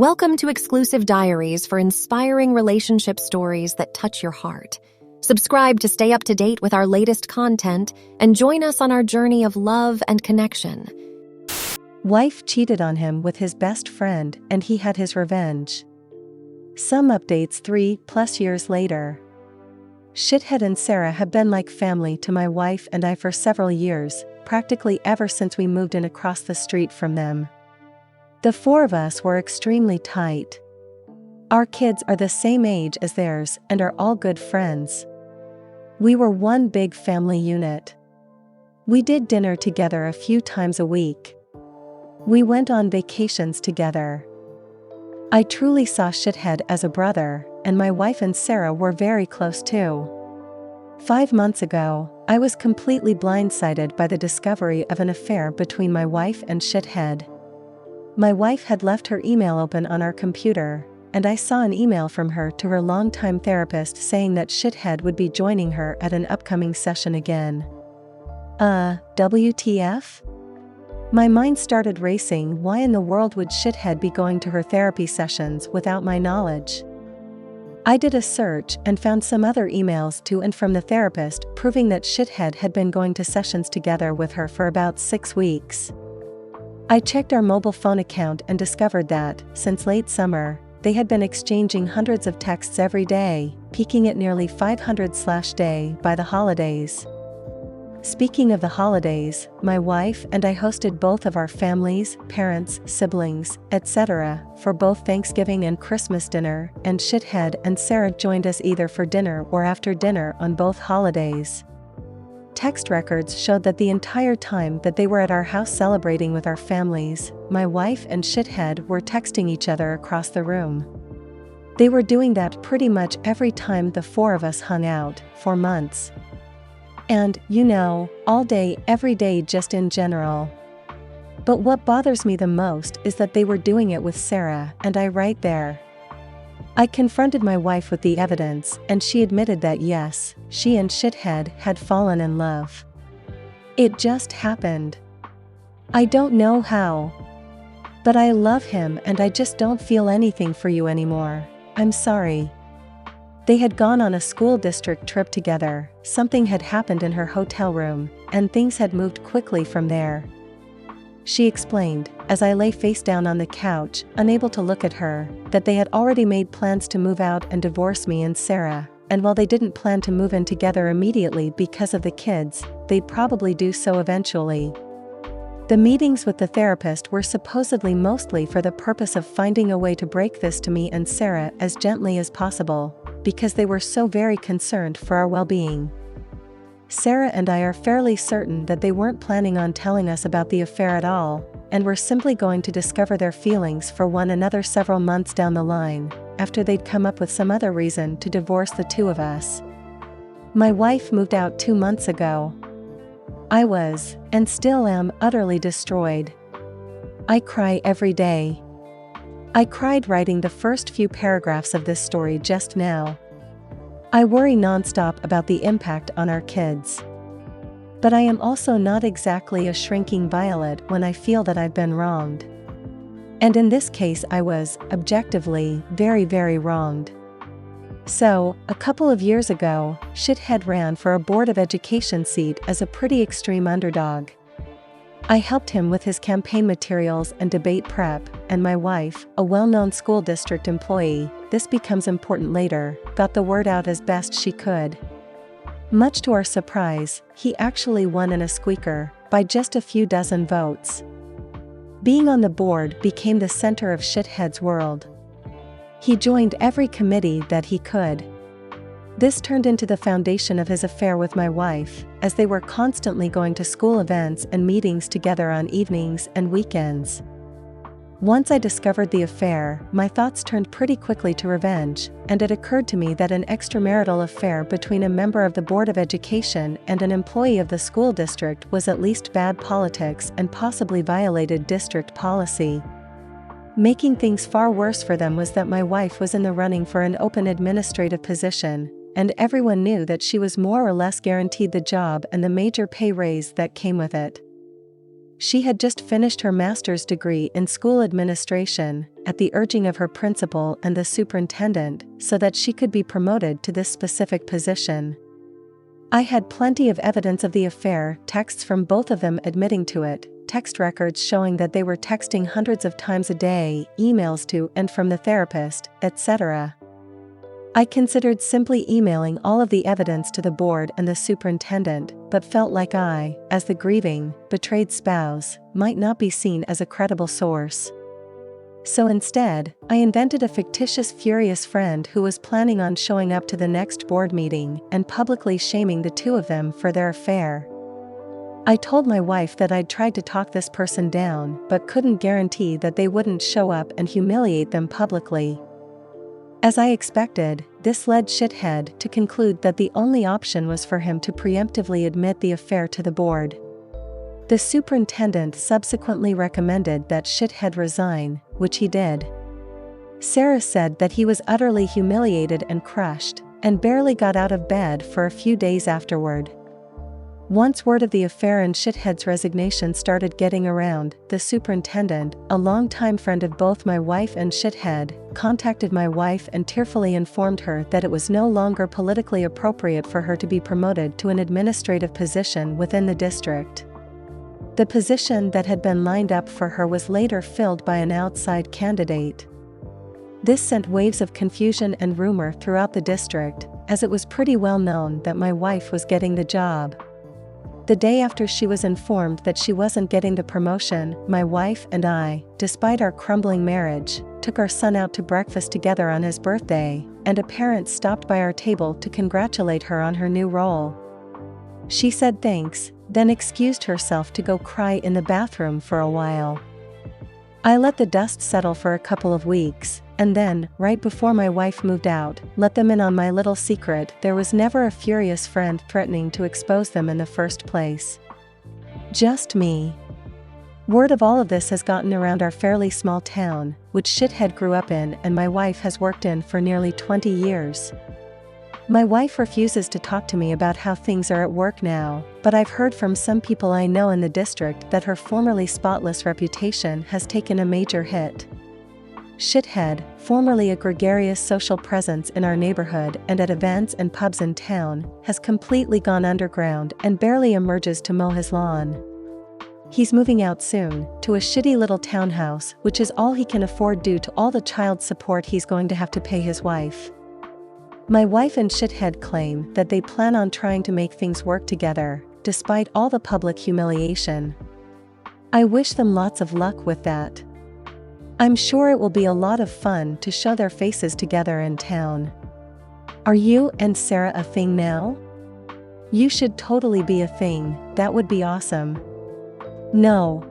Welcome to exclusive diaries for inspiring relationship stories that touch your heart. Subscribe to stay up to date with our latest content and join us on our journey of love and connection. Wife cheated on him with his best friend and he had his revenge. Some updates 3+ years later. Shithead and Sarah have been like family to my wife and I for several years, practically ever since we moved in across the street from them. The four of us were extremely tight. Our kids are the same age as theirs and are all good friends. We were one big family unit. We did dinner together a few times a week. We went on vacations together. I truly saw Shithead as a brother, and my wife and Sarah were very close too. 5 months ago, I was completely blindsided by the discovery of an affair between my wife and Shithead. My wife had left her email open on our computer, and I saw an email from her to her longtime therapist saying that Shithead would be joining her at an upcoming session again. WTF? My mind started racing. Why in the world would Shithead be going to her therapy sessions without my knowledge? I did a search and found some other emails to and from the therapist proving that Shithead had been going to sessions together with her for about 6 weeks. I checked our mobile phone account and discovered that, since late summer, they had been exchanging hundreds of texts every day, peaking at nearly 500/day by the holidays. Speaking of the holidays, my wife and I hosted both of our families, parents, siblings, etc. for both Thanksgiving and Christmas dinner, and Shithead and Sarah joined us either for dinner or after dinner on both holidays. Text records showed that the entire time that they were at our house celebrating with our families, my wife and Shithead were texting each other across the room. They were doing that pretty much every time the four of us hung out, for months. And, all day, every day just in general. But what bothers me the most is that they were doing it with Sarah and I right there. I confronted my wife with the evidence and she admitted that yes, she and Shithead had fallen in love. It just happened. I don't know how. But I love him and I just don't feel anything for you anymore. I'm sorry. They had gone on a school district trip together, something had happened in her hotel room, and things had moved quickly from there. She explained, as I lay face down on the couch, unable to look at her, that they had already made plans to move out and divorce me and Sarah, and while they didn't plan to move in together immediately because of the kids, they'd probably do so eventually. The meetings with the therapist were supposedly mostly for the purpose of finding a way to break this to me and Sarah as gently as possible, because they were so very concerned for our well-being. Sarah and I are fairly certain that they weren't planning on telling us about the affair at all, and were simply going to discover their feelings for one another several months down the line, after they'd come up with some other reason to divorce the two of us. My wife moved out 2 months ago. I was, and still am, utterly destroyed. I cry every day. I cried writing the first few paragraphs of this story just now. I worry nonstop about the impact on our kids. But I am also not exactly a shrinking violet when I feel that I've been wronged. And in this case I was, objectively, very, very wronged. So, a couple of years ago, Shithead ran for a Board of Education seat as a pretty extreme underdog. I helped him with his campaign materials and debate prep, and my wife, a well-known school district employee, this becomes important later, got the word out as best she could. Much to our surprise, he actually won in a squeaker, by just a few dozen votes. Being on the board became the center of Shithead's world. He joined every committee that he could. This turned into the foundation of his affair with my wife, as they were constantly going to school events and meetings together on evenings and weekends. Once I discovered the affair, my thoughts turned pretty quickly to revenge, and it occurred to me that an extramarital affair between a member of the Board of Education and an employee of the school district was at least bad politics and possibly violated district policy. Making things far worse for them was that my wife was in the running for an open administrative position, and everyone knew that she was more or less guaranteed the job and the major pay raise that came with it. She had just finished her master's degree in school administration, at the urging of her principal and the superintendent, so that she could be promoted to this specific position. I had plenty of evidence of the affair, texts from both of them admitting to it, text records showing that they were texting hundreds of times a day, emails to and from the therapist, etc. I considered simply emailing all of the evidence to the board and the superintendent, but felt like I, as the grieving, betrayed spouse, might not be seen as a credible source. So instead, I invented a fictitious furious friend who was planning on showing up to the next board meeting and publicly shaming the two of them for their affair. I told my wife that I'd tried to talk this person down but couldn't guarantee that they wouldn't show up and humiliate them publicly. As I expected, this led Shithead to conclude that the only option was for him to preemptively admit the affair to the board. The superintendent subsequently recommended that Shithead resign, which he did. Sarah said that he was utterly humiliated and crushed, and barely got out of bed for a few days afterward. Once word of the affair and Shithead's resignation started getting around, the superintendent, a longtime friend of both my wife and Shithead, contacted my wife and tearfully informed her that it was no longer politically appropriate for her to be promoted to an administrative position within the district. The position that had been lined up for her was later filled by an outside candidate. This sent waves of confusion and rumor throughout the district, as it was pretty well known that my wife was getting the job. The day after she was informed that she wasn't getting the promotion, my wife and I, despite our crumbling marriage, took our son out to breakfast together on his birthday, and a parent stopped by our table to congratulate her on her new role. She said thanks, then excused herself to go cry in the bathroom for a while. I let the dust settle for a couple of weeks, and then, right before my wife moved out, let them in on my little secret. There was never a furious friend threatening to expose them in the first place. Just me. Word of all of this has gotten around our fairly small town, which Shithead grew up in and my wife has worked in for nearly 20 years. My wife refuses to talk to me about how things are at work now, but I've heard from some people I know in the district that her formerly spotless reputation has taken a major hit. Shithead, formerly a gregarious social presence in our neighborhood and at events and pubs in town, has completely gone underground and barely emerges to mow his lawn. He's moving out soon, to a shitty little townhouse, which is all he can afford due to all the child support he's going to have to pay his wife. My wife and Shithead claim that they plan on trying to make things work together, despite all the public humiliation. I wish them lots of luck with that. I'm sure it will be a lot of fun to show their faces together in town. Are you and Sarah a thing now? You should totally be a thing, that would be awesome. No.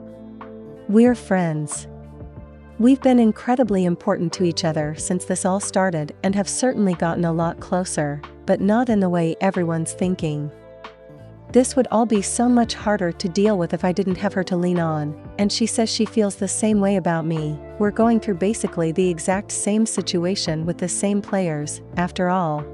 We're friends. We've been incredibly important to each other since this all started and have certainly gotten a lot closer, but not in the way everyone's thinking. This would all be so much harder to deal with if I didn't have her to lean on, and she says she feels the same way about me. We're going through basically the exact same situation with the same players, after all.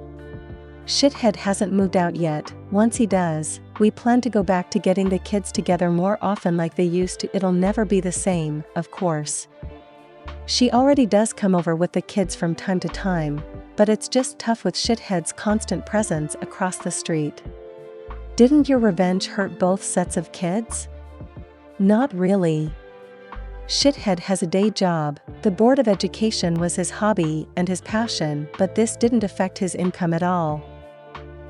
Shithead hasn't moved out yet. Once he does, we plan to go back to getting the kids together more often like they used to. It'll never be the same, of course. She already does come over with the kids from time to time, but it's just tough with Shithead's constant presence across the street. Didn't your revenge hurt both sets of kids? Not really. Shithead has a day job. The Board of Education was his hobby and his passion, but this didn't affect his income at all.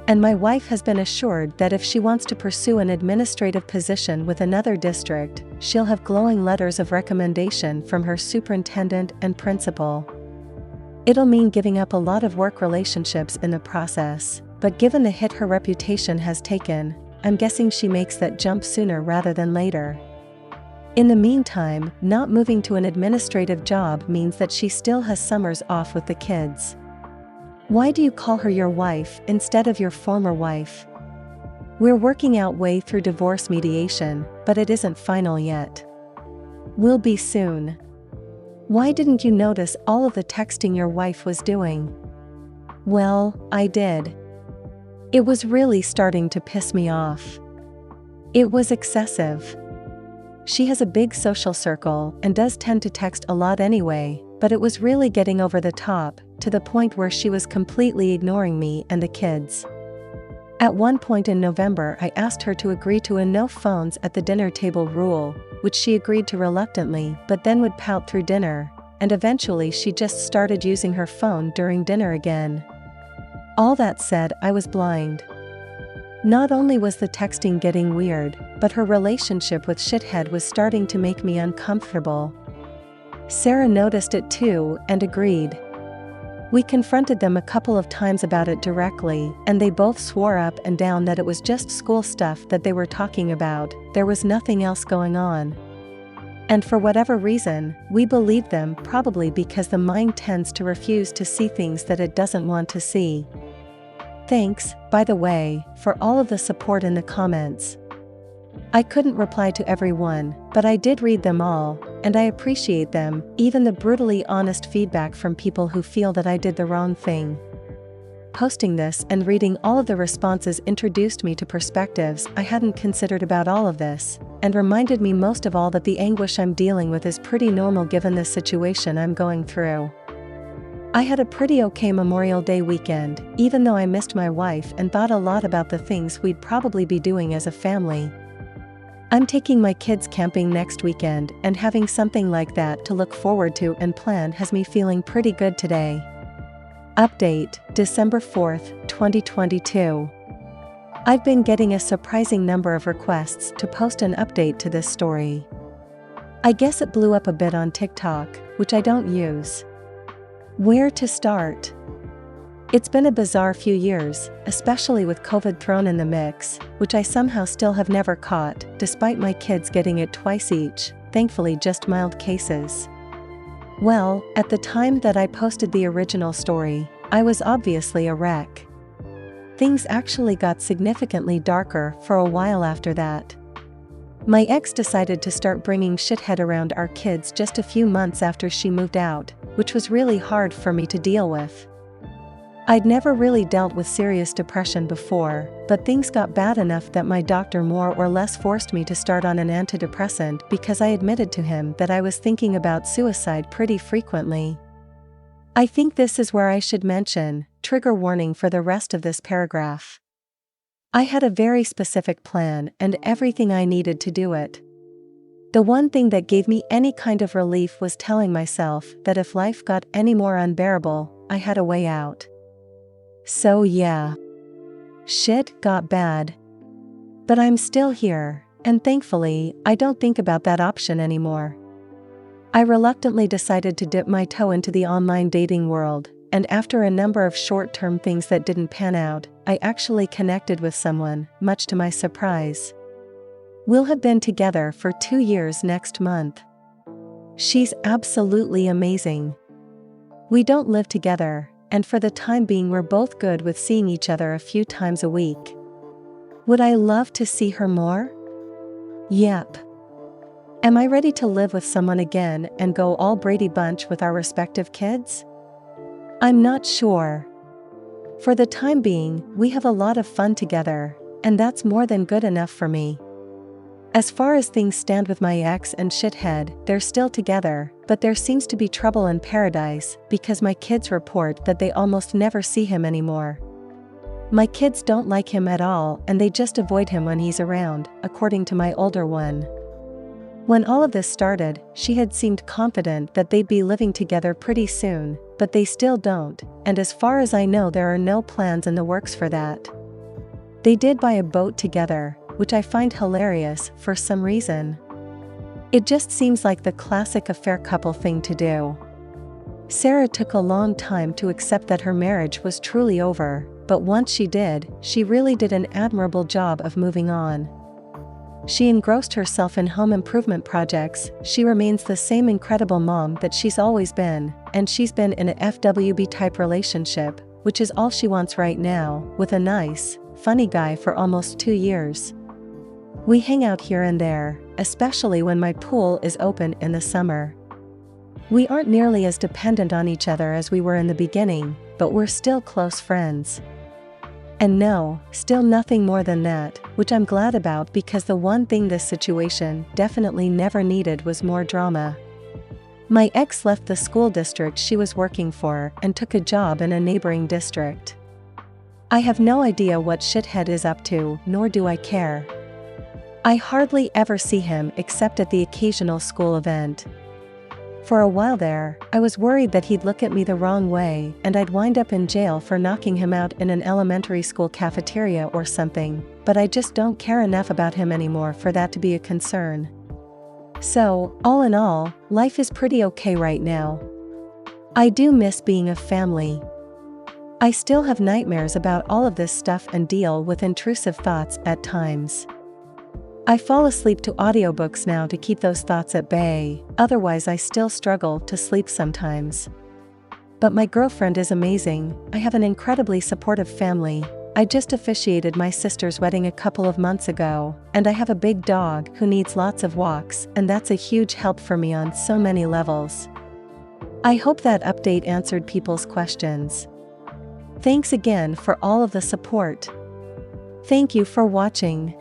And my wife has been assured that if she wants to pursue an administrative position with another district, she'll have glowing letters of recommendation from her superintendent and principal. It'll mean giving up a lot of work relationships in the process, but given the hit her reputation has taken, I'm guessing she makes that jump sooner rather than later. In the meantime, not moving to an administrative job means that she still has summers off with the kids. Why do you call her your wife instead of your former wife? We're working our way through divorce mediation, but it isn't final yet. Will be soon. Why didn't you notice all of the texting your wife was doing? Well, I did. It was really starting to piss me off. It was excessive. She has a big social circle and does tend to text a lot anyway, but it was really getting over the top, to the point where she was completely ignoring me and the kids. At one point in November, I asked her to agree to a no phones at the dinner table rule, which she agreed to reluctantly but then would pout through dinner, and eventually she just started using her phone during dinner again. All that said, I was blind. Not only was the texting getting weird, but her relationship with shithead was starting to make me uncomfortable. Sarah noticed it too and agreed. We confronted them a couple of times about it directly, and they both swore up and down that it was just school stuff that they were talking about, there was nothing else going on. And for whatever reason, we believed them, probably because the mind tends to refuse to see things that it doesn't want to see. Thanks, by the way, for all of the support in the comments. I couldn't reply to everyone, but I did read them all, and I appreciate them, even the brutally honest feedback from people who feel that I did the wrong thing. Posting this and reading all of the responses introduced me to perspectives I hadn't considered about all of this, and reminded me most of all that the anguish I'm dealing with is pretty normal given the situation I'm going through. I had a pretty okay Memorial Day weekend, even though I missed my wife and thought a lot about the things we'd probably be doing as a family. I'm taking my kids camping next weekend, and having something like that to look forward to and plan has me feeling pretty good today. Update, December 4th, 2022. I've been getting a surprising number of requests to post an update to this story. I guess it blew up a bit on TikTok, which I don't use. Where to start? It's been a bizarre few years, especially with COVID thrown in the mix, which I somehow still have never caught, despite my kids getting it twice each, thankfully just mild cases. Well, at the time that I posted the original story, I was obviously a wreck. Things actually got significantly darker for a while after that. My ex decided to start bringing shithead around our kids just a few months after she moved out, which was really hard for me to deal with. I'd never really dealt with serious depression before, but things got bad enough that my doctor more or less forced me to start on an antidepressant because I admitted to him that I was thinking about suicide pretty frequently. I think this is where I should mention, trigger warning for the rest of this paragraph. I had a very specific plan and everything I needed to do it. The one thing that gave me any kind of relief was telling myself that if life got any more unbearable, I had a way out. So yeah. Shit got bad. But I'm still here, and thankfully, I don't think about that option anymore. I reluctantly decided to dip my toe into the online dating world, and after a number of short-term things that didn't pan out, I actually connected with someone, much to my surprise. We'll have been together for 2 years next month. She's absolutely amazing. We don't live together, and for the time being we're both good with seeing each other a few times a week. Would I love to see her more? Yep. Am I ready to live with someone again and go all Brady Bunch with our respective kids? I'm not sure. For the time being, we have a lot of fun together, and that's more than good enough for me. As far as things stand with my ex and shithead, they're still together, but there seems to be trouble in paradise because my kids report that they almost never see him anymore. My kids don't like him at all and they just avoid him when he's around, according to my older one. When all of this started, she had seemed confident that they'd be living together pretty soon, but they still don't, and as far as I know there are no plans in the works for that. They did buy a boat together, which I find hilarious for some reason. It just seems like the classic affair couple thing to do. Sarah took a long time to accept that her marriage was truly over, but once she did, she really did an admirable job of moving on. She engrossed herself in home improvement projects, she remains the same incredible mom that she's always been, and she's been in a FWB-type relationship, which is all she wants right now, with a nice, funny guy for almost 2 years. We hang out here and there, especially when my pool is open in the summer. We aren't nearly as dependent on each other as we were in the beginning, but we're still close friends. And no, still nothing more than that, which I'm glad about because the one thing this situation definitely never needed was more drama. My ex left the school district she was working for and took a job in a neighboring district. I have no idea what shithead is up to, nor do I care. I hardly ever see him except at the occasional school event. For a while there, I was worried that he'd look at me the wrong way and I'd wind up in jail for knocking him out in an elementary school cafeteria or something, but I just don't care enough about him anymore for that to be a concern. So, all in all, life is pretty okay right now. I do miss being a family. I still have nightmares about all of this stuff and deal with intrusive thoughts at times. I fall asleep to audiobooks now to keep those thoughts at bay, otherwise I still struggle to sleep sometimes. But my girlfriend is amazing, I have an incredibly supportive family. I just officiated my sister's wedding a couple of months ago, and I have a big dog who needs lots of walks, and that's a huge help for me on so many levels. I hope that update answered people's questions. Thanks again for all of the support. Thank you for watching.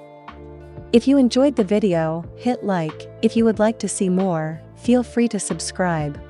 If you enjoyed the video, hit like. If you would like to see more, feel free to subscribe.